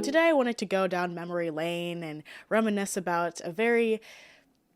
today I wanted to go down memory lane and reminisce about a very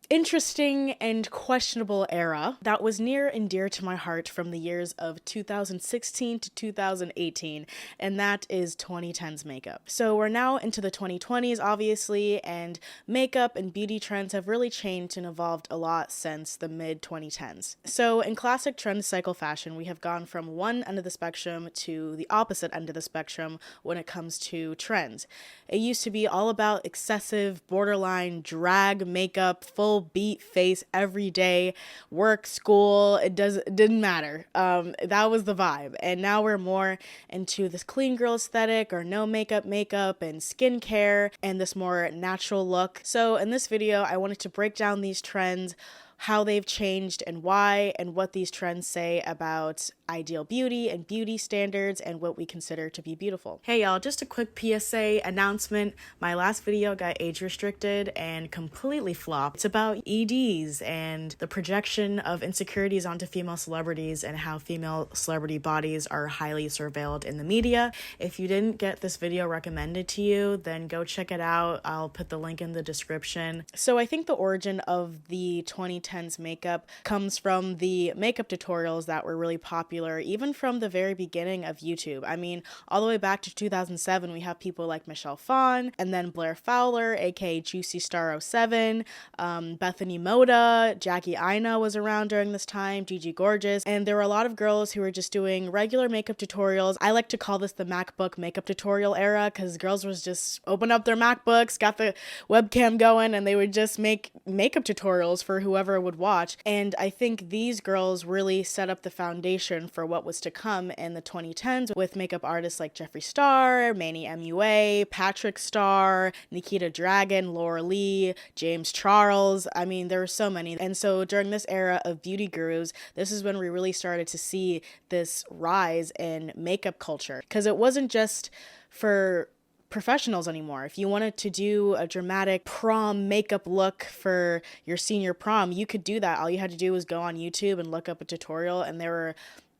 interesting and questionable era that was near and dear to my heart from the years of 2016 to 2018, and that is 2010s makeup. So we're now into the 2020s, obviously, and makeup and beauty trends have really changed and evolved a lot since the mid-2010s. So in classic trend cycle fashion, we have gone from one end of the spectrum to the opposite end of the spectrum when it comes to trends. It used to be all about excessive, borderline drag makeup, full beat face every day, work, school, it didn't matter. That was the vibe. And now we're more into this clean girl aesthetic or no makeup and skincare and this more natural look. So in this video, I wanted to break down these trends, how they've changed and why, and what these trends say about ideal beauty and beauty standards and what we consider to be beautiful. Hey y'all, just a quick PSA announcement. My last video got age restricted and completely flopped. It's about EDs and the projection of insecurities onto female celebrities and how female celebrity bodies are highly surveilled in the media. If you didn't get this video recommended to you, then go check it out. I'll put the link in the description. So I think the origin of the 2010s makeup comes from the makeup tutorials that were really popular even from the very beginning of YouTube. I mean, all the way back to 2007, we have people like Michelle Phan, and then Blair Fowler, aka Juicy Star 07, Bethany Moda, Jackie Aina was around during this time, Gigi Gorgeous, and there were a lot of girls who were just doing regular makeup tutorials. I like to call this the MacBook makeup tutorial era because girls was just open up their MacBooks, got the webcam going, and they would just make makeup tutorials for whoever would watch. And I think these girls really set up the foundation for what was to come in the 2010s with makeup artists like Jeffree Star, Manny MUA, Patrick Star, Nikita Dragun, Laura Lee, James Charles. I mean, there were so many. And so during this era of beauty gurus, this is when we really started to see this rise in makeup culture, because it wasn't just for professionals anymore. If you wanted to do a dramatic prom makeup look for your senior prom, you could do that. All you had to do was go on YouTube and look up a tutorial, and there were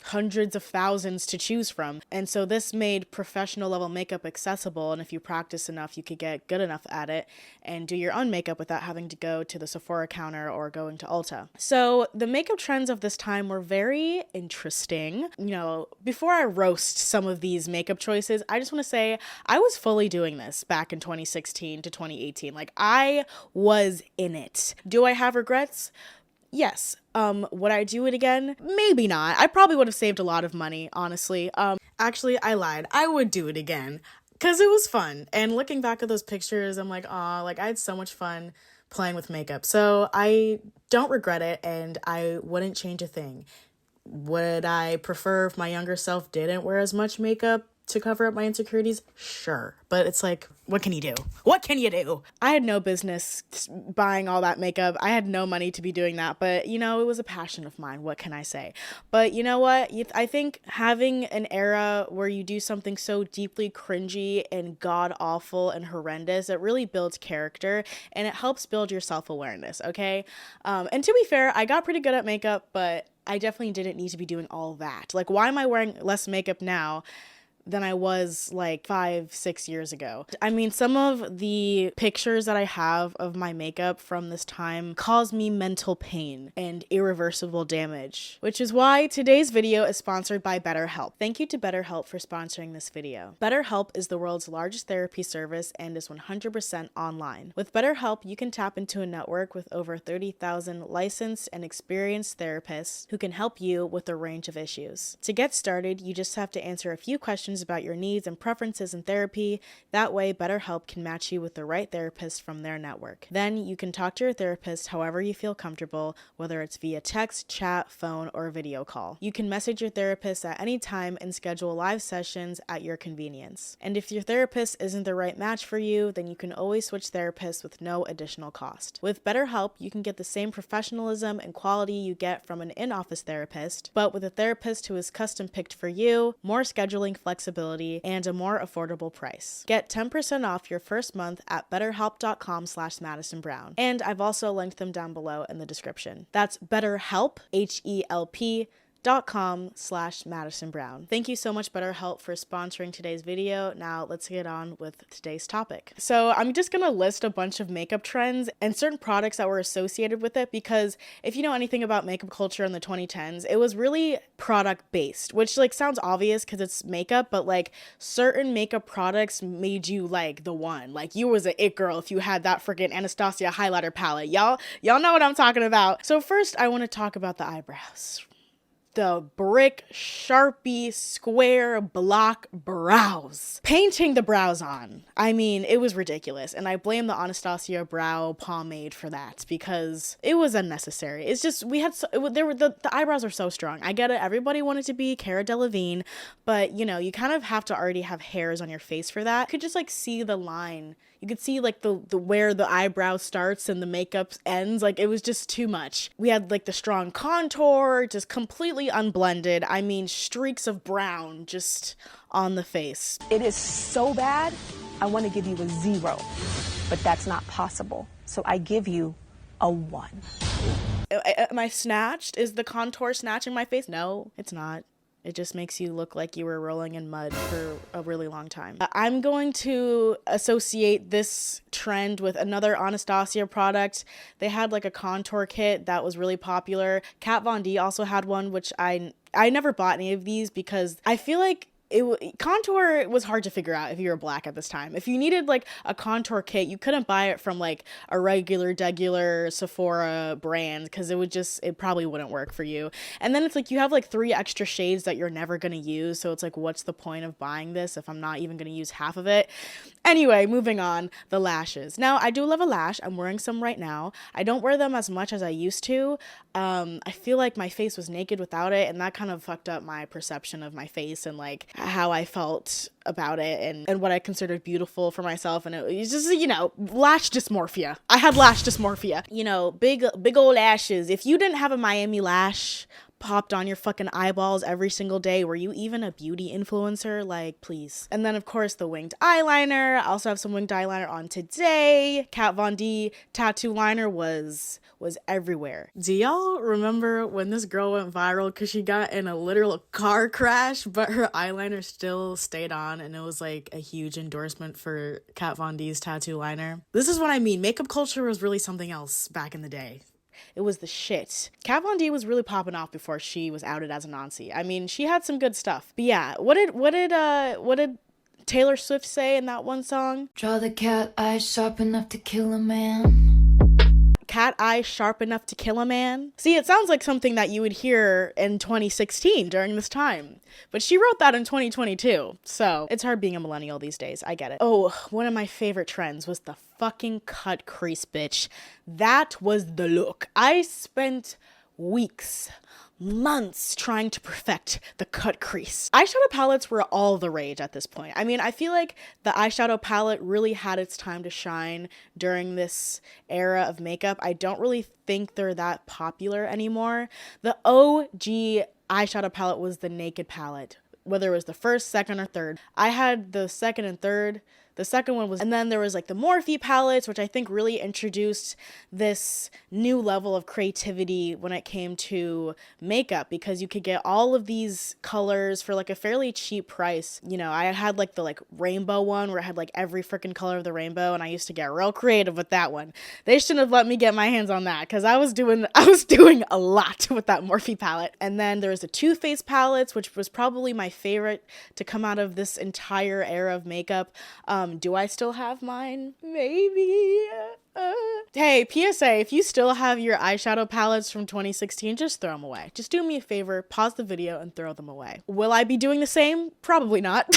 hundreds of thousands to choose from. And so this made professional level makeup accessible, and if you practice enough, you could get good enough at it and do your own makeup without having to go to the Sephora counter or going to Ulta. So the makeup trends of this time were very interesting. You know, before I roast some of these makeup choices, I just want to say I was fully doing this back in 2016 to 2018. Like, I was in it. Do I have regrets? Yes. Would I do it again? Maybe not. I probably would have saved a lot of money, honestly. Actually, I lied. I would do it again because it was fun. And looking back at those pictures, I'm like, aw, like I had so much fun playing with makeup. So I don't regret it, and I wouldn't change a thing. Would I prefer if my younger self didn't wear as much makeup to cover up my insecurities? Sure. But it's like, what can you do? What can you do? I had no business buying all that makeup. I had no money to be doing that, but you know, it was a passion of mine. What can I say? But you know what? I think having an era where you do something so deeply cringy and god awful and horrendous, it really builds character and it helps build your self-awareness, okay? And to be fair, I got pretty good at makeup, but I definitely didn't need to be doing all that. Like, why am I wearing less makeup now than I was like 5-6 years ago? I mean, some of the pictures that I have of my makeup from this time cause me mental pain and irreversible damage, which is why today's video is sponsored by BetterHelp. Thank you to BetterHelp for sponsoring this video. BetterHelp is the world's largest therapy service and is 100% online. With BetterHelp, you can tap into a network with over 30,000 licensed and experienced therapists who can help you with a range of issues. To get started, you just have to answer a few questions about your needs and preferences in therapy. That way, BetterHelp can match you with the right therapist from their network. Then you can talk to your therapist however you feel comfortable, whether it's via text, chat, phone, or video call. You can message your therapist at any time and schedule live sessions at your convenience. And if your therapist isn't the right match for you, then you can always switch therapists with no additional cost. With BetterHelp, you can get the same professionalism and quality you get from an in-office therapist, but with a therapist who is custom picked for you, more scheduling flexibility, and a more affordable price. Get 10% off your first month at betterhelp.com/MadisonBrown. And I've also linked them down below in the description. That's BetterHelp, BetterHelp.com/Madison Brown. Thank you so much, BetterHelp, for sponsoring today's video. Now let's get on with today's topic. So I'm just gonna list a bunch of makeup trends and certain products that were associated with it, because if you know anything about makeup culture in the 2010s, it was really product based, which like sounds obvious because it's makeup, but like certain makeup products made you like the one. Like you was an it girl if you had that freaking Anastasia highlighter palette. Y'all know what I'm talking about. So first I want to talk about the eyebrows. The brick, Sharpie, square, block brows. Painting the brows on. I mean, it was ridiculous. And I blame the Anastasia brow pomade for that because it was unnecessary. It's just, the eyebrows are so strong. I get it. Everybody wanted to be Cara Delevingne, but you know, you kind of have to already have hairs on your face for that. You could just like see the line. You could see like the where the eyebrow starts and the makeup ends. Like it was just too much. We had like the strong contour, just completely unblended. I mean, streaks of brown just on the face. It is so bad, I want to give you a 0, but that's not possible. So I give you a 1. Am I snatched? Is the contour snatching my face? No, it's not. It just makes you look like you were rolling in mud for a really long time. I'm going to associate this trend with another Anastasia product. They had like a contour kit that was really popular. Kat Von D also had one, which I never bought any of these because I feel like contour was hard to figure out if you were black at this time. If you needed like a contour kit, you couldn't buy it from like a regular Sephora brand because it probably wouldn't work for you. And then it's like you have like 3 extra shades that you're never going to use. So it's like, what's the point of buying this if I'm not even going to use half of it? Anyway, moving on, the lashes. Now, I do love a lash. I'm wearing some right now. I don't wear them as much as I used to. I feel like my face was naked without it, and that kind of fucked up my perception of my face and like how I felt about it and what I considered beautiful for myself. And it was just, you know, lash dysmorphia. I had lash dysmorphia. You know, big old lashes. If you didn't have a Miami lash popped on your fucking eyeballs every single day, were you even a beauty influencer? Like, please. And then of course the winged eyeliner. I also have some winged eyeliner on today. Kat Von D tattoo liner was everywhere. Do y'all remember when this girl went viral because she got in a literal car crash, but her eyeliner still stayed on, and it was like a huge endorsement for Kat Von D's tattoo liner? This is what I mean. Makeup culture was really something else back in the day. It was the shit. Kat Von D was really popping off before she was outed as a Nazi. I mean, she had some good stuff. But yeah, what did Taylor Swift say in that one song? Draw the cat eyes sharp enough to kill a man. Cat eye sharp enough to kill a man. See, it sounds like something that you would hear in 2016 during this time. But she wrote that in 2022. So it's hard being a millennial these days. I get it. Oh, one of my favorite trends was the fucking cut crease, bitch. That was the look. I spent weeks, months trying to perfect the cut crease. Eyeshadow palettes were all the rage at this point. I mean, I feel like the eyeshadow palette really had its time to shine during this era of makeup. I don't really think they're that popular anymore. The OG eyeshadow palette was the Naked palette, whether it was the first, second, or third. I had the second and third. The second one was, and then there was like the Morphe palettes, which I think really introduced this new level of creativity when it came to makeup, because you could get all of these colors for like a fairly cheap price. You know, I had like the rainbow one where I had like every freaking color of the rainbow, and I used to get real creative with that one. They shouldn't have let me get my hands on that because I was doing a lot with that Morphe palette. And then there was the Too Faced palettes, which was probably my favorite to come out of this entire era of makeup. Do I still have mine? Maybe. Hey, PSA, if you still have your eyeshadow palettes from 2016, just throw them away. Just do me a favor, pause the video and throw them away. Will I be doing the same? Probably not.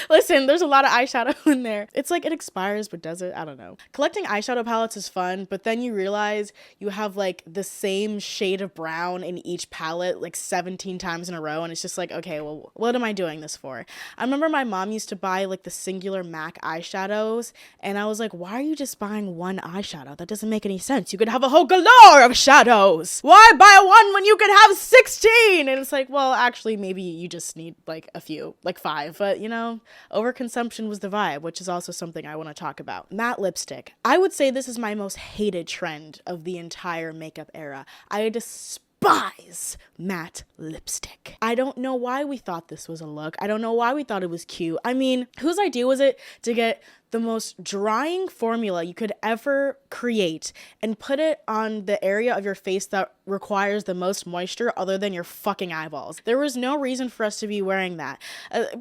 Listen, there's a lot of eyeshadow in there. It's like it expires, but does it? I don't know. Collecting eyeshadow palettes is fun, but then you realize you have like the same shade of brown in each palette like 17 times in a row, and it's just like, okay, well, what am I doing this for? I remember my mom used to buy like the singular MAC eyeshadows, and I was like, why are you just buying one eyeshadow? That doesn't make any sense. You could have a whole galore of shadows. Why buy one when you could have 16? And it's like, well, actually, maybe you just need like a few, like 5, but you know, overconsumption was the vibe, which is also something I want to talk about. Matte lipstick. I would say this is my most hated trend of the entire makeup era. I despise despise matte lipstick. I don't know why we thought this was a look. I don't know why we thought it was cute. I mean, whose idea was it to get the most drying formula you could ever create and put it on the area of your face that requires the most moisture other than your fucking eyeballs? There was no reason for us to be wearing that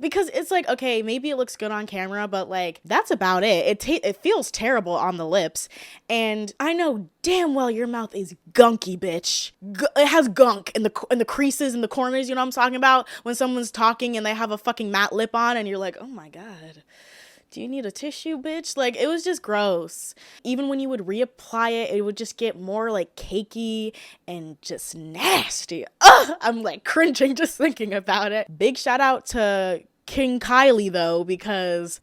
because it's like, okay, maybe it looks good on camera, but like that's about it. It feels terrible on the lips, and I know damn well your mouth is gunky, bitch. It has gunk in the creases in the corners. You know what I'm talking about? When someone's talking and they have a fucking matte lip on, and you're like, oh my god. Do you need a tissue, bitch? Like, it was just gross. Even when you would reapply it, it would just get more like cakey and just nasty. Ugh, I'm like cringing just thinking about it. Big shout out to King Kylie though, because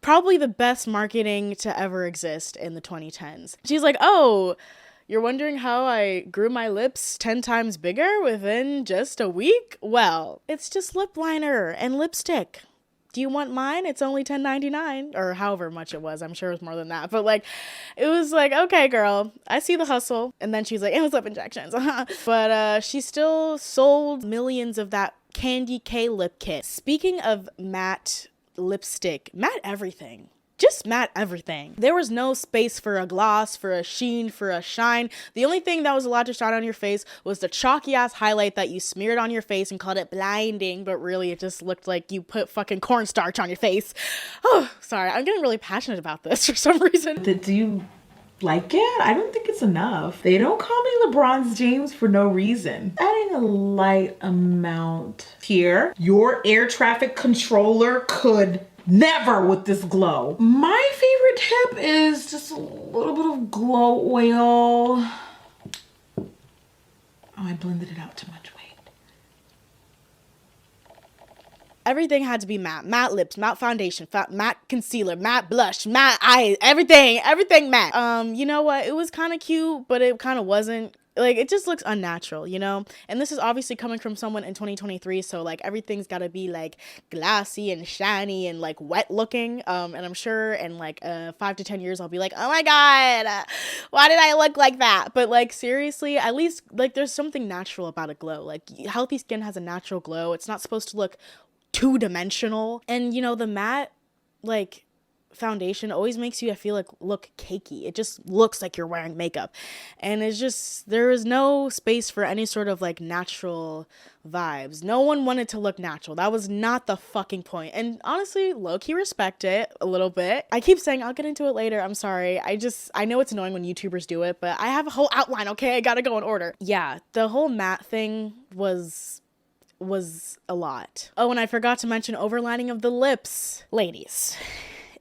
probably the best marketing to ever exist in the 2010s. She's like, oh, you're wondering how I grew my lips 10 times bigger within just a week? Well, it's just lip liner and lipstick. Do you want mine? It's only $10.99 or however much it was. I'm sure it was more than that. But like, it was like, okay, girl, I see the hustle. And then she's like, it was lip injections. But she still sold millions of that Candy K lip kit. Speaking of matte lipstick, matte everything. Just matte everything. There was no space for a gloss, for a sheen, for a shine. The only thing that was allowed to shine on your face was the chalky ass highlight that you smeared on your face and called it blinding, but really it just looked like you put fucking cornstarch on your face. Oh, sorry, I'm getting really passionate about this for some reason. Do you like it? I don't think it's enough. They don't call me LeBron James for no reason. Adding a light amount here. Your air traffic controller could never with this glow. My favorite tip is just a little bit of glow oil. Oh, I blended it out too much. Wait. Everything had to be matte. Matte lips, matte foundation, matte concealer, matte blush, matte eyes, everything matte. You know what? It was kind of cute, but it kind of wasn't. Like, it just looks unnatural, you know? And this is obviously coming from someone in 2023, so, like, everything's gotta be, like, glassy and shiny and, like, wet looking. And I'm sure in, like, 5 to 10 years, I'll be like, oh my god, why did I look like that? But, like, seriously, at least, like, there's something natural about a glow. Like, healthy skin has a natural glow. It's not supposed to look two-dimensional. And, you know, the matte, like, foundation always makes you, I feel like, look cakey. It just looks like you're wearing makeup, and it's just, there is no space for any sort of like natural vibes. No one wanted to look natural. That was not the fucking point. And honestly, low-key respect it a little bit. I keep saying I'll get into it later. I'm sorry. I know it's annoying when YouTubers do it, but I have a whole outline, okay? I gotta go in order. Yeah, the whole matte thing was a lot. Oh, and I forgot to mention overlining of the lips. Ladies,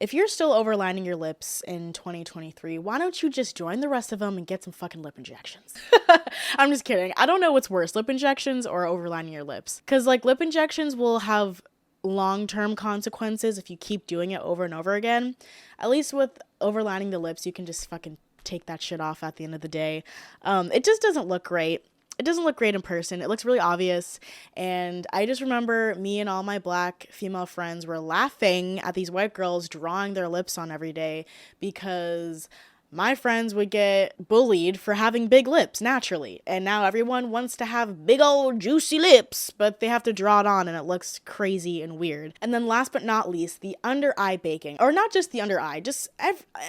if you're still overlining your lips in 2023, why don't you just join the rest of them and get some fucking lip injections? I'm just kidding. I don't know what's worse, lip injections or overlining your lips. Because, like, lip injections will have long-term consequences if you keep doing it over and over again. At least with overlining the lips, you can just fucking take that shit off at the end of the day. It just doesn't look great. It doesn't look great in person. It looks really obvious. And I just remember me and all my black female friends were laughing at these white girls drawing their lips on every day because my friends would get bullied for having big lips naturally. And now everyone wants to have big old juicy lips, but they have to draw it on and it looks crazy and weird. And then last but not least, the under eye baking. Or not just the under eye, just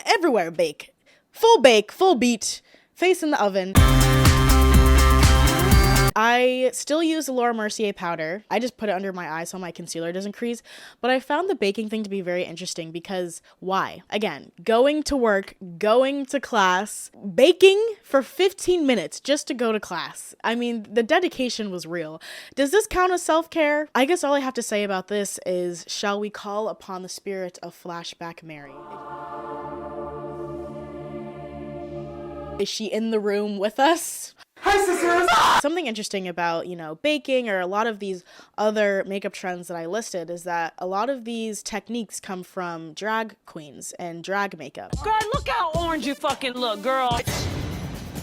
everywhere bake. Full beat, face in the oven. I still use the Laura Mercier powder. I just put it under my eye so my concealer doesn't crease. But I found the baking thing to be very interesting because why? Again, going to work, going to class, baking for 15 minutes just to go to class. I mean, the dedication was real. Does this count as self-care? I guess all I have to say about this is, shall we call upon the spirit of Flashback Mary? Is she in the room with us? Hi, sisters! Something interesting about, you know, baking or a lot of these other makeup trends that I listed is that a lot of these techniques come from drag queens and drag makeup. Girl, look how orange you fucking look, girl.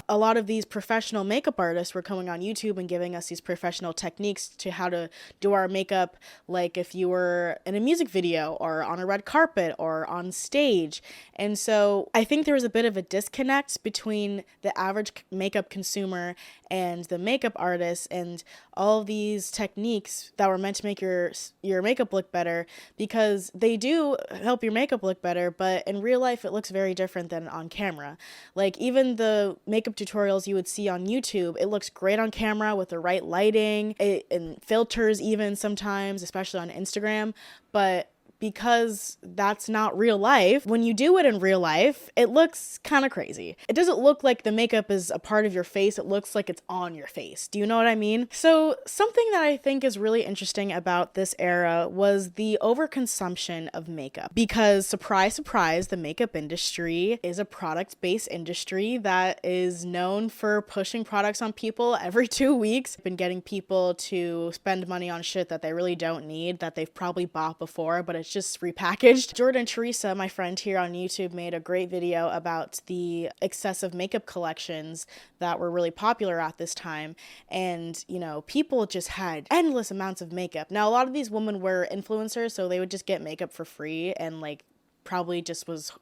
A lot of these professional makeup artists were coming on YouTube and giving us these professional techniques to how to do our makeup, like if you were in a music video or on a red carpet or on stage. And so I think there was a bit of a disconnect between the average makeup consumer and the makeup artists and all of these techniques that were meant to make your makeup look better, because they do help your makeup look better, but in real life it looks very different than on camera. Like even the makeup tutorials you would see on YouTube, it looks great on camera with the right lighting and filters even sometimes, especially on Instagram, but because that's not real life, when you do it in real life, it looks kind of crazy. It doesn't look like the makeup is a part of your face, it looks like it's on your face. Do you know what I mean? So something that I think is really interesting about this era was the overconsumption of makeup. Because surprise, surprise, the makeup industry is a product-based industry that is known for pushing products on people every 2 weeks. Been getting people to spend money on shit that they really don't need, that they've probably bought before, but it's just repackaged. Jordan Teresa, my friend here on YouTube, made a great video about the excessive makeup collections that were really popular at this time. And, you know, people just had endless amounts of makeup. Now, a lot of these women were influencers, so they would just get makeup for free and like probably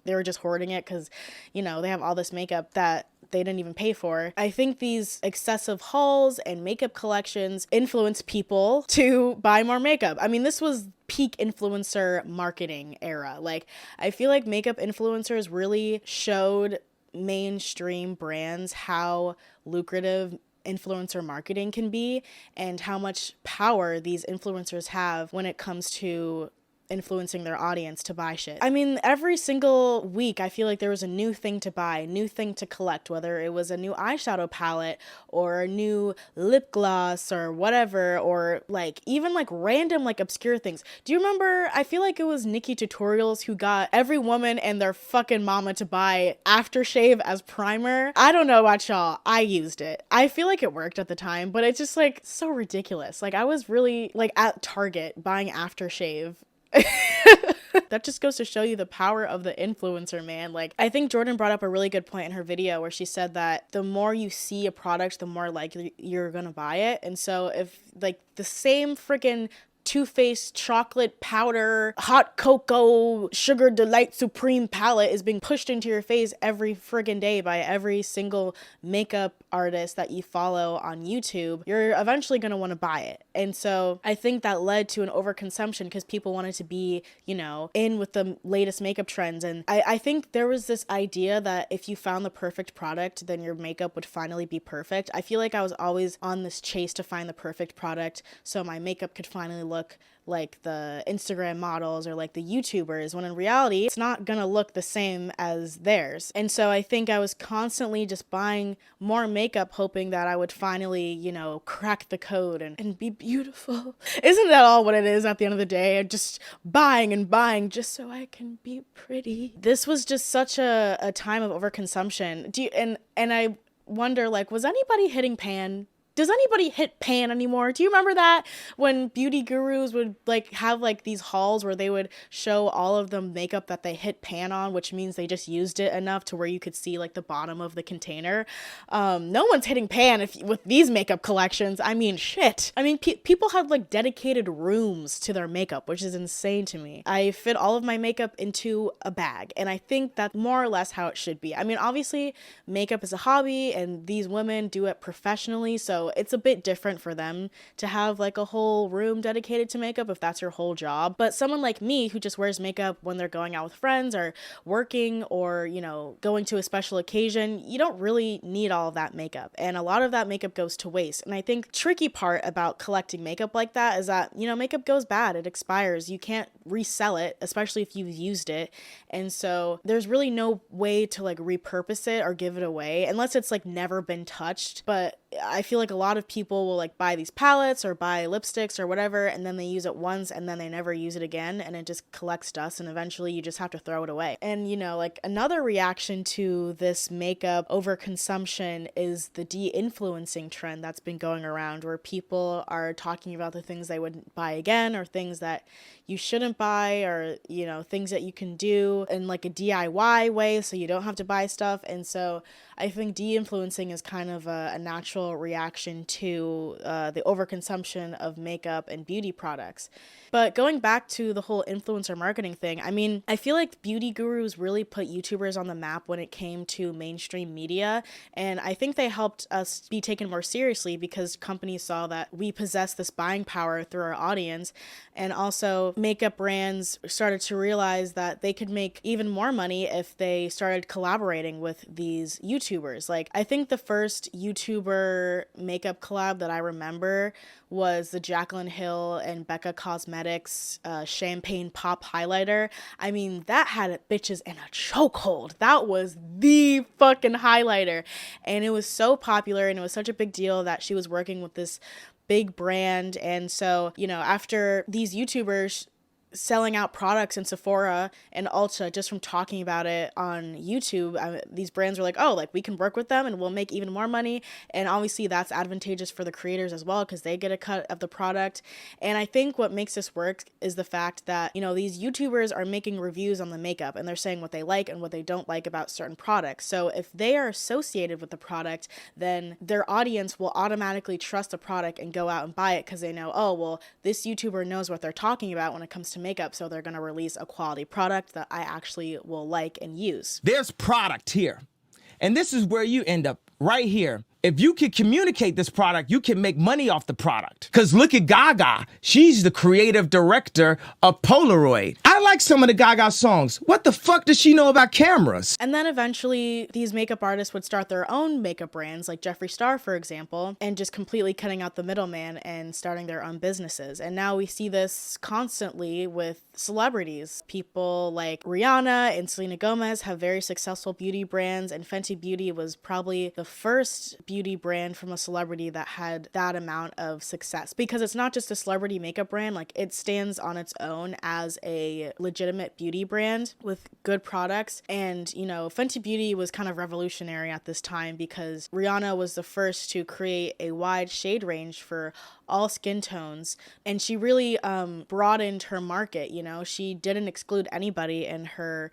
they were just hoarding it because, you know, they have all this makeup that they didn't even pay for. I think these excessive hauls and makeup collections influence people to buy more makeup. I mean, this was peak influencer marketing era. Like, I feel like makeup influencers really showed mainstream brands how lucrative influencer marketing can be and how much power these influencers have when it comes to influencing their audience to buy shit. I mean, every single week I feel like there was a new thing to buy, a new thing to collect, whether it was a new eyeshadow palette or a new lip gloss or whatever, or like even like random like obscure things. Do you remember, I feel like it was Nikki Tutorials who got every woman and their fucking mama to buy aftershave as primer? I don't know about y'all, I used it. I feel like it worked at the time, but it's just like so ridiculous. Like I was really like at Target buying aftershave. That just goes to show you the power of the influencer, man. Like, I think Jordan brought up a really good point in her video where she said that the more you see a product, the more likely you're gonna buy it. And so if like the same freaking Too Faced chocolate powder, hot cocoa, sugar delight supreme palette is being pushed into your face every friggin' day by every single makeup artist that you follow on YouTube, you're eventually going to want to buy it. And so I think that led to an overconsumption because people wanted to be, you know, in with the latest makeup trends. And I think there was this idea that if you found the perfect product, then your makeup would finally be perfect. I feel like I was always on this chase to find the perfect product so my makeup could finally look like the Instagram models or like the YouTubers, when in reality, it's not gonna look the same as theirs. And so I think I was constantly just buying more makeup, hoping that I would finally, you know, crack the code and be beautiful. Isn't that all what it is at the end of the day? Just buying and buying just so I can be pretty. This was just such a time of overconsumption. And I wonder, like, was anybody hitting pan? Does anybody hit pan anymore? Do you remember that when beauty gurus would like have like these hauls where they would show all of the makeup that they hit pan on, which means they just used it enough to where you could see like the bottom of the container. No one's hitting pan with these makeup collections. I mean, shit. I mean, people have like dedicated rooms to their makeup, which is insane to me. I fit all of my makeup into a bag, and I think that's more or less how it should be. I mean, obviously, makeup is a hobby, and these women do it professionally, so it's a bit different for them to have like a whole room dedicated to makeup if that's your whole job. But someone like me who just wears makeup when they're going out with friends or working or, you know, going to a special occasion, you don't really need all of that makeup. And a lot of that makeup goes to waste. And I think the tricky part about collecting makeup like that is that, you know, makeup goes bad, it expires. You can't resell it, especially if you've used it. And so there's really no way to like repurpose it or give it away unless it's like never been touched. But I feel like a lot of people will like buy these palettes or buy lipsticks or whatever, and then they use it once and then they never use it again, and it just collects dust, and eventually you just have to throw it away. And you know, like another reaction to this makeup overconsumption is the de-influencing trend that's been going around, where people are talking about the things they wouldn't buy again, or things that you shouldn't buy, or, you know, things that you can do in like a DIY way so you don't have to buy stuff. And so I think de-influencing is kind of a natural initial reaction to the overconsumption of makeup and beauty products. But going back to the whole influencer marketing thing, I mean, I feel like beauty gurus really put YouTubers on the map when it came to mainstream media. And I think they helped us be taken more seriously because companies saw that we possess this buying power through our audience. And also makeup brands started to realize that they could make even more money if they started collaborating with these YouTubers. Like, I think the first YouTuber makeup collab that I remember was the Jaclyn Hill and Becca Cosmetics Champagne Pop Highlighter. I mean, that had bitches in a chokehold. That was the fucking highlighter. And it was so popular and it was such a big deal that she was working with this big brand. And so, you know, after these YouTubers selling out products in Sephora and Ulta just from talking about it on YouTube, these brands were like, oh, like we can work with them and we'll make even more money. And obviously that's advantageous for the creators as well because they get a cut of the product. And I think what makes this work is the fact that, you know, these YouTubers are making reviews on the makeup and they're saying what they like and what they don't like about certain products. So if they are associated with the product, then their audience will automatically trust the product and go out and buy it because they know, oh, well, this YouTuber knows what they're talking about when it comes to makeup, so they're going to release a quality product that I actually will like and use. There's product here. And this is where you end up right here. If you can communicate this product, you can make money off the product. Because look at Gaga. She's the creative director of Polaroid. I like some of the Gaga songs. What the fuck does she know about cameras? And then eventually these makeup artists would start their own makeup brands, like Jeffree Star, for example, and just completely cutting out the middleman and starting their own businesses. And now we see this constantly with celebrities. People like Rihanna and Selena Gomez have very successful beauty brands, and Fenty Beauty was probably the first beauty brand from a celebrity that had that amount of success, because it's not just a celebrity makeup brand, like it stands on its own as a legitimate beauty brand with good products. And you know, Fenty Beauty was kind of revolutionary at this time because Rihanna was the first to create a wide shade range for all skin tones, and she really broadened her market. You know, she didn't exclude anybody in her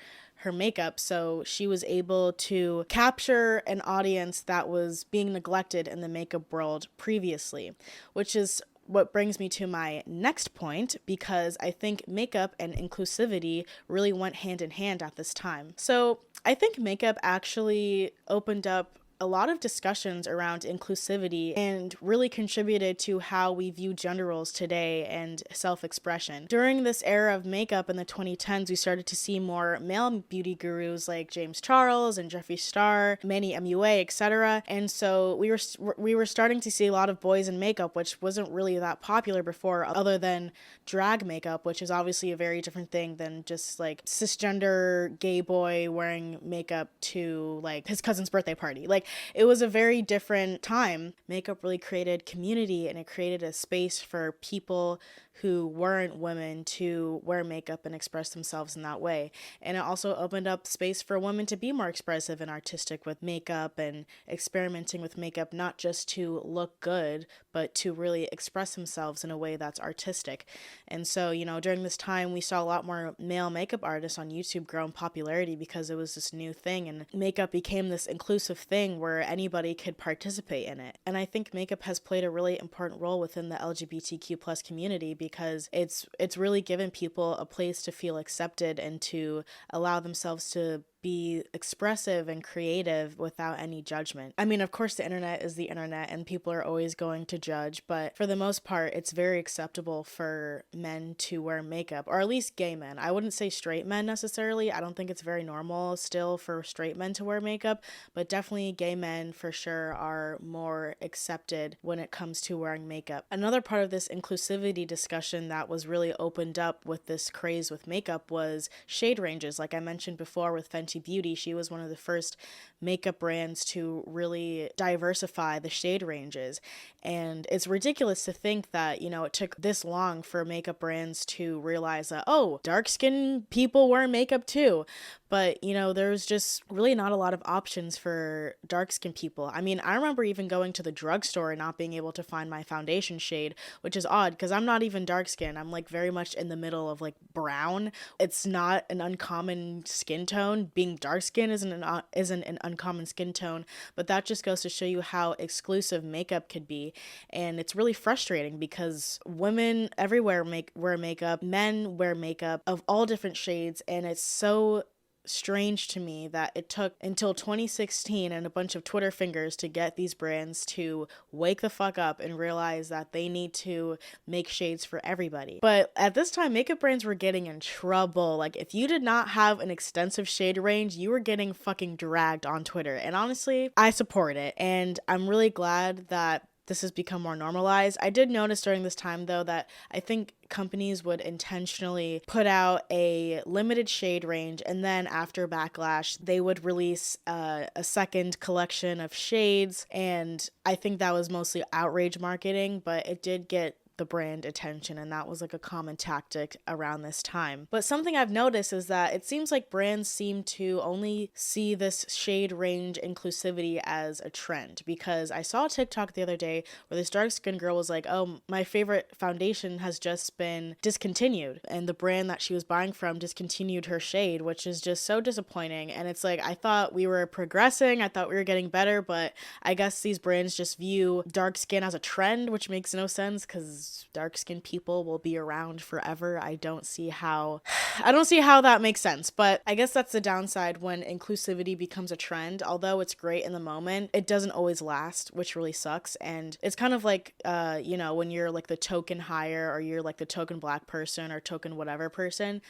makeup, so she was able to capture an audience that was being neglected in the makeup world previously, which is what brings me to my next point, because I think makeup and inclusivity really went hand in hand at this time. So I think makeup actually opened up a lot of discussions around inclusivity and really contributed to how we view gender roles today and self-expression. During this era of makeup in the 2010s, we started to see more male beauty gurus like James Charles and Jeffree Star, Manny MUA, etc. And so we were starting to see a lot of boys in makeup, which wasn't really that popular before, other than drag makeup, which is obviously a very different thing than just like cisgender gay boy wearing makeup to like his cousin's birthday party. Like, it was a very different time. Makeup really created community, and it created a space for people who weren't women to wear makeup and express themselves in that way. And it also opened up space for women to be more expressive and artistic with makeup and experimenting with makeup, not just to look good, but to really express themselves in a way that's artistic. And so, you know, during this time, we saw a lot more male makeup artists on YouTube grow in popularity because it was this new thing, and makeup became this inclusive thing where anybody could participate in it. And I think makeup has played a really important role within the LGBTQ plus community, because it's really given people a place to feel accepted and to allow themselves to be expressive and creative without any judgment. I mean, of course, the internet is the internet and people are always going to judge, but for the most part, it's very acceptable for men to wear makeup, or at least gay men. I wouldn't say straight men necessarily. I don't think it's very normal still for straight men to wear makeup, but definitely gay men for sure are more accepted when it comes to wearing makeup. Another part of this inclusivity discussion that was really opened up with this craze with makeup was shade ranges. Like I mentioned before with Fenty Beauty, she was one of the first makeup brands to really diversify the shade ranges. And it's ridiculous to think that, you know, it took this long for makeup brands to realize that, oh, dark-skinned people wear makeup too. But, you know, there's just really not a lot of options for dark skinned people. I mean, I remember even going to the drugstore and not being able to find my foundation shade, which is odd because I'm not even dark skinned. I'm like very much in the middle of like brown. It's not an uncommon skin tone. Being dark skinned isn't an uncommon skin tone, but that just goes to show you how exclusive makeup could be. And it's really frustrating because women everywhere wear makeup, men wear makeup of all different shades, and it's so strange to me that it took until 2016 and a bunch of Twitter fingers to get these brands to wake the fuck up and realize that they need to make shades for everybody. But at this time, makeup brands were getting in trouble. Like, if you did not have an extensive shade range, you were getting fucking dragged on Twitter. And honestly, I support it. And I'm really glad that this has become more normalized. I did notice during this time, though, that I think companies would intentionally put out a limited shade range, and then after backlash, they would release a second collection of shades. And I think that was mostly outrage marketing, but it did get the brand attention, and that was like a common tactic around this time. But something I've noticed is that it seems like brands seem to only see this shade range inclusivity as a trend, because I saw a TikTok the other day where this dark skinned girl was like, oh, my favorite foundation has just been discontinued, and the brand that she was buying from discontinued her shade, which is just so disappointing. And it's like, I thought we were progressing, I thought we were getting better, but I guess these brands just view dark skin as a trend, which makes no sense because dark-skinned people will be around forever. I don't see how that makes sense, but I guess that's the downside when inclusivity becomes a trend. Although it's great in the moment, it doesn't always last, which really sucks. And it's kind of like, you know, when you're like the token hire, or you're like the token black person or token whatever person.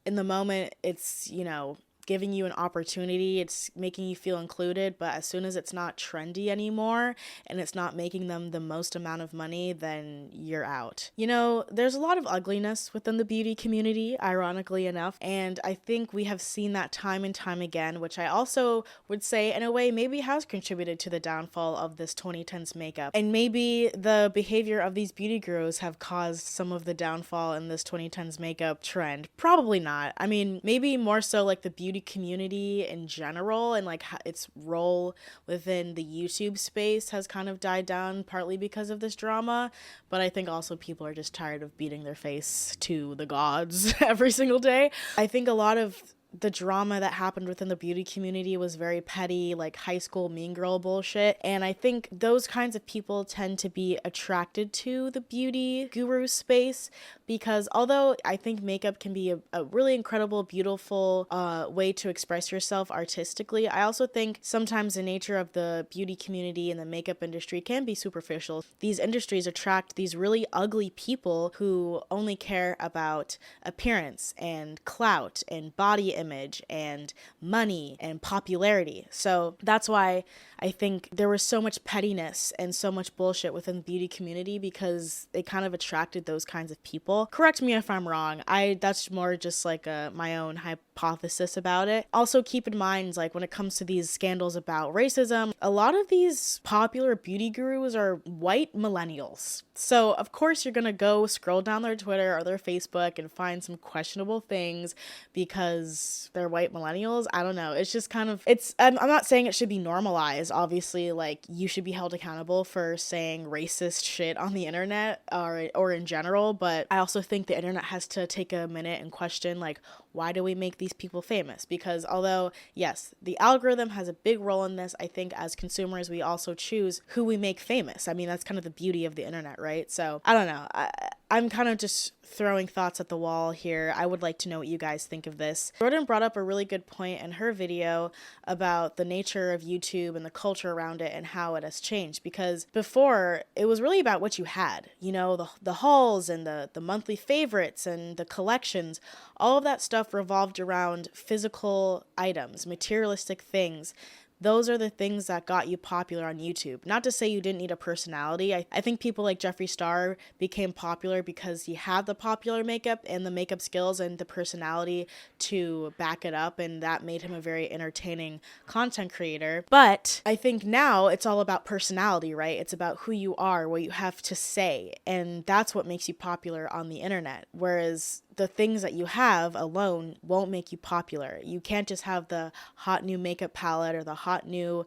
In the moment, it's, you know, giving you an opportunity, it's making you feel included, but as soon as it's not trendy anymore and it's not making them the most amount of money, then you're out. You know, there's a lot of ugliness within the beauty community, ironically enough, and I think we have seen that time and time again, which I also would say in a way maybe has contributed to the downfall of this 2010s makeup. And maybe the behavior of these beauty gurus have caused some of the downfall in this 2010s makeup trend. Probably not. I mean, maybe more so like the beauty community in general, and like its role within the YouTube space has kind of died down partly because of this drama, but I think also people are just tired of beating their face to the gods every single day. I think a lot of the drama that happened within the beauty community was very petty, like high school mean girl bullshit. And I think those kinds of people tend to be attracted to the beauty guru space, because although I think makeup can be a really incredible, beautiful way to express yourself artistically, I also think sometimes the nature of the beauty community and the makeup industry can be superficial. These industries attract these really ugly people who only care about appearance and clout and body image and money and popularity. So that's why I think there was so much pettiness and so much bullshit within the beauty community, because they kind of attracted those kinds of people. Correct me if I'm wrong. That's more just like my own hypothesis about it. Also keep in mind, like when it comes to these scandals about racism, a lot of these popular beauty gurus are white millennials. So of course you're gonna go scroll down their Twitter or their Facebook and find some questionable things because they're white millennials. I don't know. It's just kind of, I'm not saying it should be normalized. Obviously, like, you should be held accountable for saying racist shit on the internet or in general, but I also think the internet has to take a minute and question, like, why do we make these people famous? Because although, yes, the algorithm has a big role in this, I think as consumers, we also choose who we make famous. I mean, that's kind of the beauty of the internet, right? So, I don't know. I'm kind of just throwing thoughts at the wall here. I would like to know what you guys think of this. Jordan brought up a really good point in her video about the nature of YouTube and the culture around it and how it has changed, because before it was really about what you had, you know, the hauls and the monthly favorites and the collections. All of that stuff revolved around physical items, materialistic things. Those are the things that got you popular on YouTube. Not to say you didn't need a personality. I think people like Jeffree Star became popular because he had the popular makeup and the makeup skills and the personality to back it up, and that made him a very entertaining content creator. But I think now it's all about personality, right? It's about who you are, what you have to say, and that's what makes you popular on the internet. Whereas the things that you have alone won't make you popular. You can't just have the hot new makeup palette or the hot new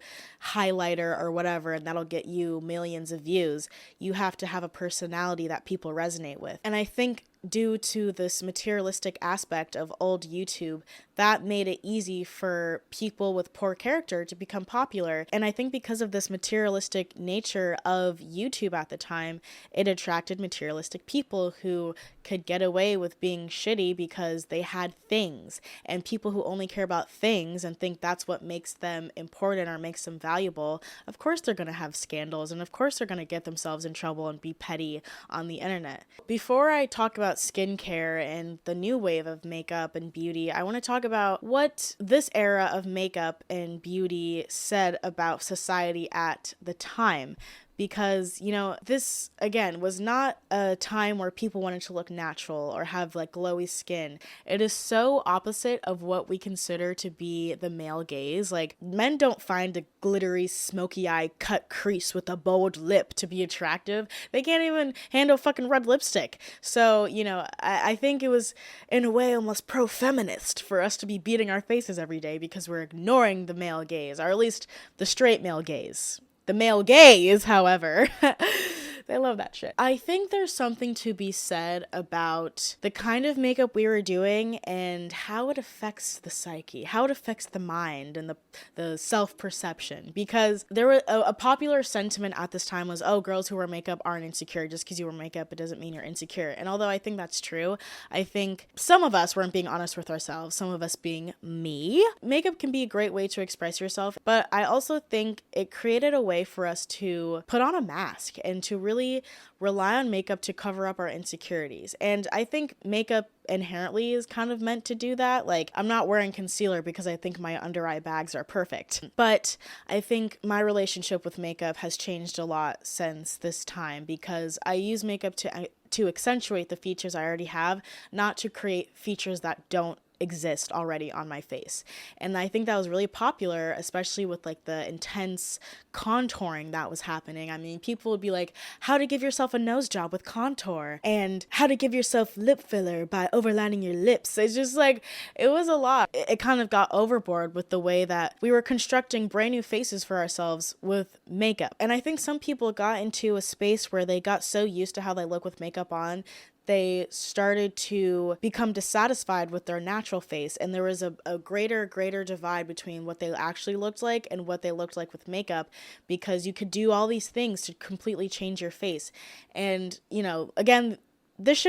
highlighter or whatever, and that'll get you millions of views. You have to have a personality that people resonate with. And I think due to this materialistic aspect of old YouTube, that made it easy for people with poor character to become popular. And I think because of this materialistic nature of YouTube at the time, it attracted materialistic people who could get away with being shitty because they had things. And people who only care about things and think that's what makes them important or makes them valuable, of course they're going to have scandals, and of course they're going to get themselves in trouble and be petty on the internet. Before I talk about skincare and the new wave of makeup and beauty, I want to talk about what this era of makeup and beauty said about society at the time. Because, you know, this, again, was not a time where people wanted to look natural or have, like, glowy skin. It is so opposite of what we consider to be the male gaze. Like, men don't find a glittery, smoky eye cut crease with a bold lip to be attractive. They can't even handle fucking red lipstick. So, you know, I think it was, in a way, almost pro-feminist for us to be beating our faces every day because we're ignoring the male gaze, or at least the straight male gaze. The male gaze, however, they love that shit. I think there's something to be said about the kind of makeup we were doing and how it affects the psyche, how it affects the mind and the self-perception. Because there was a popular sentiment at this time was, oh, girls who wear makeup aren't insecure. Just because you wear makeup, it doesn't mean you're insecure. And although I think that's true, I think some of us weren't being honest with ourselves, some of us being me. Makeup can be a great way to express yourself, but I also think it created a way for us to put on a mask and to really rely on makeup to cover up our insecurities. And I think makeup inherently is kind of meant to do that. Like, I'm not wearing concealer because I think my under eye bags are perfect, but I think my relationship with makeup has changed a lot since this time because I use makeup to accentuate the features I already have, not to create features that don't exist already on my face. And I think that was really popular, especially with like the intense contouring that was happening. I mean, people would be like, how to give yourself a nose job with contour and how to give yourself lip filler by overlining your lips. It's just like, it was a lot. It kind of got overboard with the way that we were constructing brand new faces for ourselves with makeup. And I think some people got into a space where they got so used to how they look with makeup on, they started to become dissatisfied with their natural face, and there was a greater divide between what they actually looked like and what they looked like with makeup, because you could do all these things to completely change your face. And, you know, again, this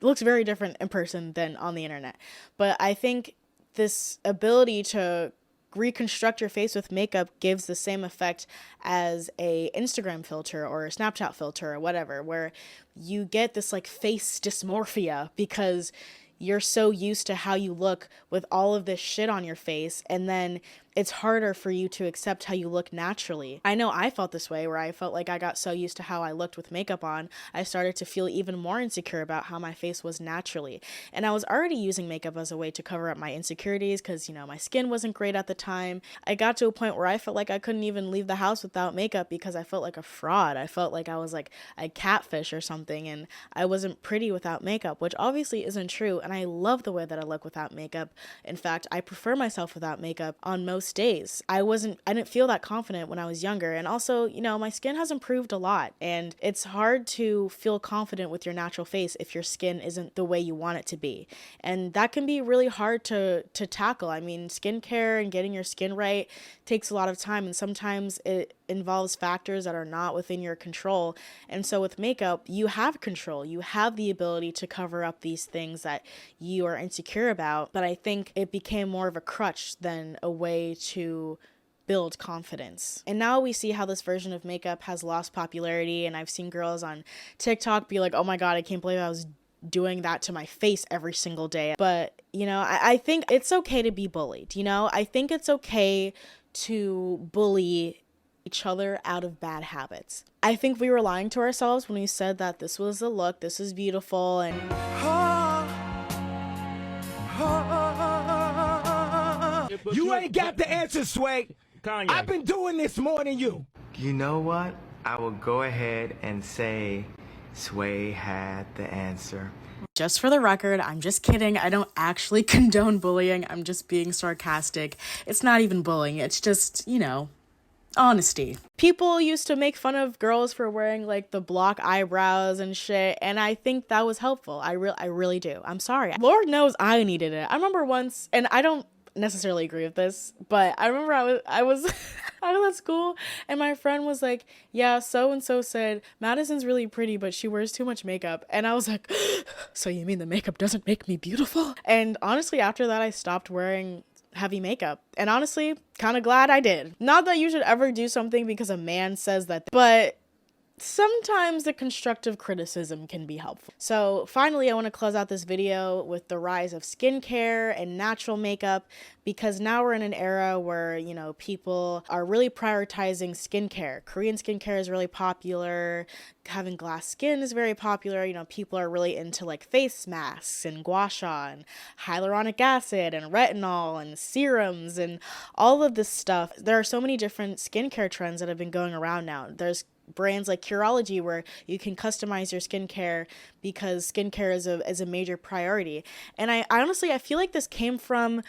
looks very different in person than on the internet, but I think this ability to reconstruct your face with makeup gives the same effect as a Instagram filter or a Snapchat filter or whatever, where you get this like face dysmorphia because you're so used to how you look with all of this shit on your face, and then it's harder for you to accept how you look naturally. I know I felt this way, where I felt like I got so used to how I looked with makeup on, I started to feel even more insecure about how my face was naturally. And I was already using makeup as a way to cover up my insecurities because, you know, my skin wasn't great at the time. I got to a point where I felt like I couldn't even leave the house without makeup because I felt like a fraud. I felt like I was like a catfish or something, and I wasn't pretty without makeup, which obviously isn't true. And I love the way that I look without makeup. In fact, I prefer myself without makeup on most days. I didn't feel that confident when I was younger. And also, you know, my skin has improved a lot, and it's hard to feel confident with your natural face if your skin isn't the way you want it to be. And that can be really hard to tackle. I mean, skincare and getting your skin right takes a lot of time, and sometimes it involves factors that are not within your control. And so with makeup, you have control. You have the ability to cover up these things that you are insecure about. But I think it became more of a crutch than a way to build confidence. And now we see how this version of makeup has lost popularity. And I've seen girls on TikTok be like, oh my God, I can't believe I was doing that to my face every single day. But, you know, I think it's okay to be bullied. You know, I think it's okay to bully each other out of bad habits. I think we were lying to ourselves when we said that this was the look, this is beautiful, and You ain't got the answer, Sway. Kanye. I've been doing this more than you. You know what? I will go ahead and say Sway had the answer. Just for the record, I'm just kidding. I don't actually condone bullying. I'm just being sarcastic. It's not even bullying. It's just, you know, honesty. People used to make fun of girls for wearing like the block eyebrows and shit, and I think that was helpful. I really do. I'm sorry. Lord knows I needed it. I remember once, and I don't necessarily agree with this, but I remember I was I was at school and my friend was like, yeah, so and so said Madison's really pretty but she wears too much makeup, and I was like, so you mean the makeup doesn't make me beautiful? And honestly, after that I stopped wearing heavy makeup, and honestly kind of glad I did. Not that you should ever do something because a man says that, but sometimes the constructive criticism can be helpful. So finally, I want to close out this video with the rise of skincare and natural makeup, because now we're in an era where, you know, people are really prioritizing skincare. Korean skincare is really popular. Having glass skin is very popular. You know, people are really into like face masks and gua sha and hyaluronic acid and retinol and serums and all of this stuff. There are so many different skincare trends that have been going around now. There's brands like Curology where you can customize your skincare because skincare is a major priority. And I honestly, I feel like this came from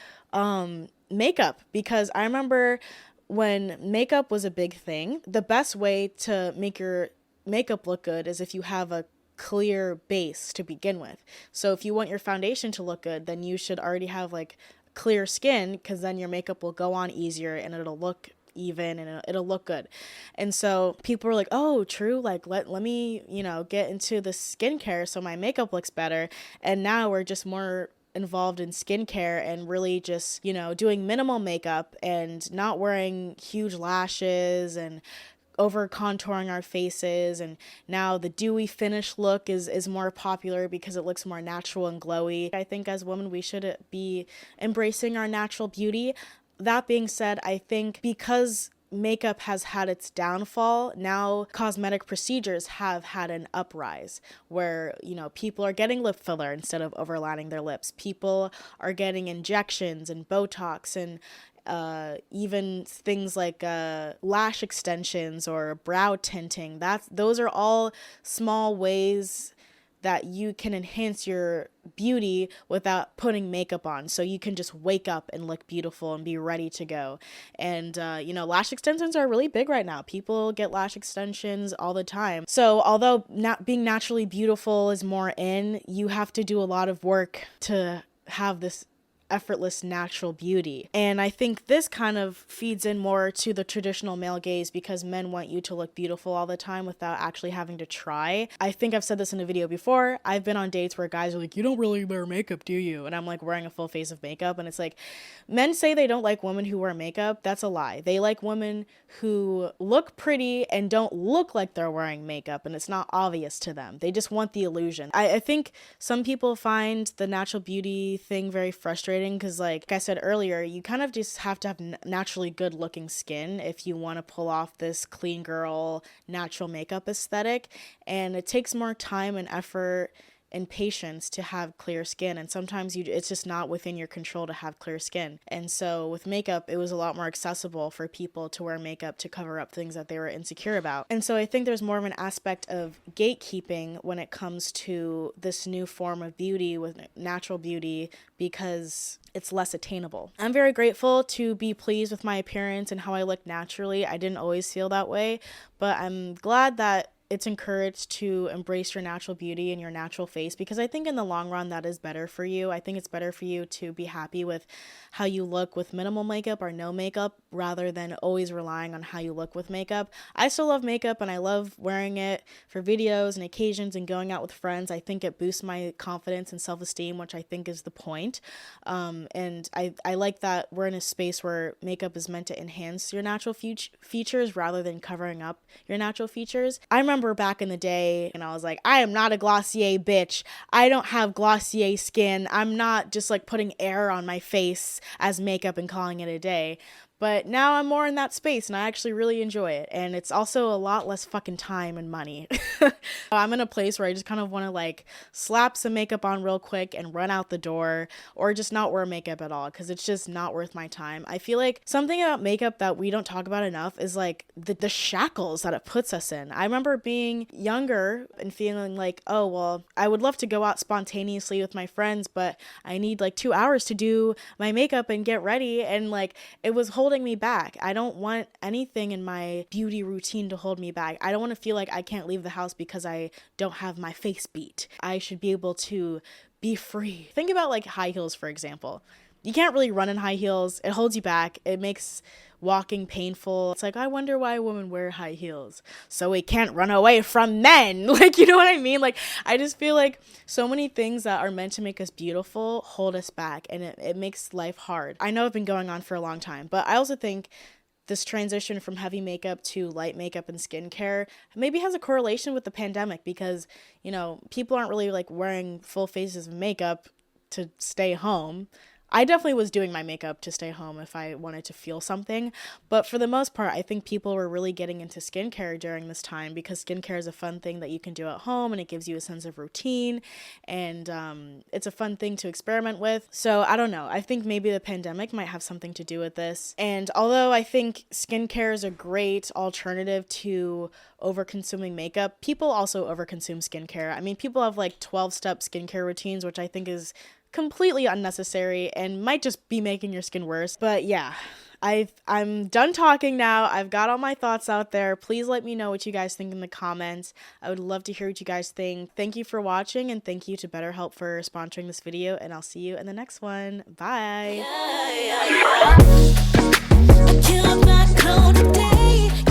makeup, because I remember when makeup was a big thing, the best way to make your makeup look good is if you have a clear base to begin with. So if you want your foundation to look good, then you should already have like clear skin, because then your makeup will go on easier and it'll look even and it'll look good. And so people were like, oh, true, like let me, you know, get into the skincare so my makeup looks better. And now we're just more involved in skincare and really just, you know, doing minimal makeup and not wearing huge lashes and over contouring our faces. And now the dewy finish look is more popular because it looks more natural and glowy. I think as women we should be embracing our natural beauty. That being said, I think because makeup has had its downfall, now cosmetic procedures have had an uprise where, you know, people are getting lip filler instead of overlining their lips. People are getting injections and Botox and even things like lash extensions or brow tinting. Those are all small ways that you can enhance your beauty without putting makeup on. So you can just wake up and look beautiful and be ready to go. And, you know, lash extensions are really big right now. People get lash extensions all the time. So although not being naturally beautiful is more in, you have to do a lot of work to have this effortless natural beauty. And I think this kind of feeds in more to the traditional male gaze, because men want you to look beautiful all the time without actually having to try. I think I've said this in a video before. I've been on dates where guys are like, you don't really wear makeup, do you? And I'm like wearing a full face of makeup, and it's like, men say they don't like women who wear makeup. That's a lie. They like women who look pretty and don't look like they're wearing makeup, and it's not obvious to them. They just want the illusion. I think some people find the natural beauty thing very frustrating, because like I said earlier, you kind of just have to have naturally good looking skin if you want to pull off this clean girl natural makeup aesthetic, and it takes more time and effort and patience to have clear skin, and sometimes it's just not within your control to have clear skin. And so with makeup, it was a lot more accessible for people to wear makeup to cover up things that they were insecure about. And so I think there's more of an aspect of gatekeeping when it comes to this new form of beauty with natural beauty, because it's less attainable. I'm very grateful to be pleased with my appearance and how I look naturally. I didn't always feel that way, but I'm glad that it's encouraged to embrace your natural beauty and your natural face, because I think in the long run that is better for you. I think it's better for you to be happy with how you look with minimal makeup or no makeup, rather than always relying on how you look with makeup. I still love makeup and I love wearing it for videos and occasions and going out with friends. I think it boosts my confidence and self-esteem, which I think is the point. And I like that we're in a space where makeup is meant to enhance your natural features rather than covering up your natural features. I remember back in the day and I was like, I am not a Glossier bitch. I don't have Glossier skin. I'm not just like putting air on my face as makeup and calling it a day. But now I'm more in that space and I actually really enjoy it. And it's also a lot less fucking time and money. I'm in a place where I just kind of want to like slap some makeup on real quick and run out the door, or just not wear makeup at all because it's just not worth my time. I feel like something about makeup that we don't talk about enough is like the shackles that it puts us in. I remember being younger and feeling like, oh, well, I would love to go out spontaneously with my friends, but I need like 2 hours to do my makeup and get ready. And like, it was holding me back. I don't want anything in my beauty routine to hold me back. I don't want to feel like I can't leave the house because I don't have my face beat. I should be able to be free. Think about like high heels, for example. You can't really run in high heels. It holds you back. It makes walking painful. It's like, I wonder why women wear high heels. So we can't run away from men. Like, you know what I mean? Like, I just feel like so many things that are meant to make us beautiful hold us back, and it makes life hard. I know I've been going on for a long time, but I also think this transition from heavy makeup to light makeup and skincare maybe has a correlation with the pandemic because, you know, people aren't really like wearing full faces of makeup to stay home. I definitely was doing my makeup to stay home if I wanted to feel something. But for the most part, I think people were really getting into skincare during this time because skincare is a fun thing that you can do at home and it gives you a sense of routine and it's a fun thing to experiment with. So I don't know. I think maybe the pandemic might have something to do with this. And although I think skincare is a great alternative to over-consuming makeup, people also overconsume skincare. I mean, people have like 12-step skincare routines, which I think is completely unnecessary and might just be making your skin worse. But yeah, I'm done talking now. I've got all my thoughts out there. Please let me know what you guys think in the comments. I would love to hear what you guys think. Thank you for watching, and thank you to BetterHelp for sponsoring this video, and I'll see you in the next one. Bye. Kill my clone today.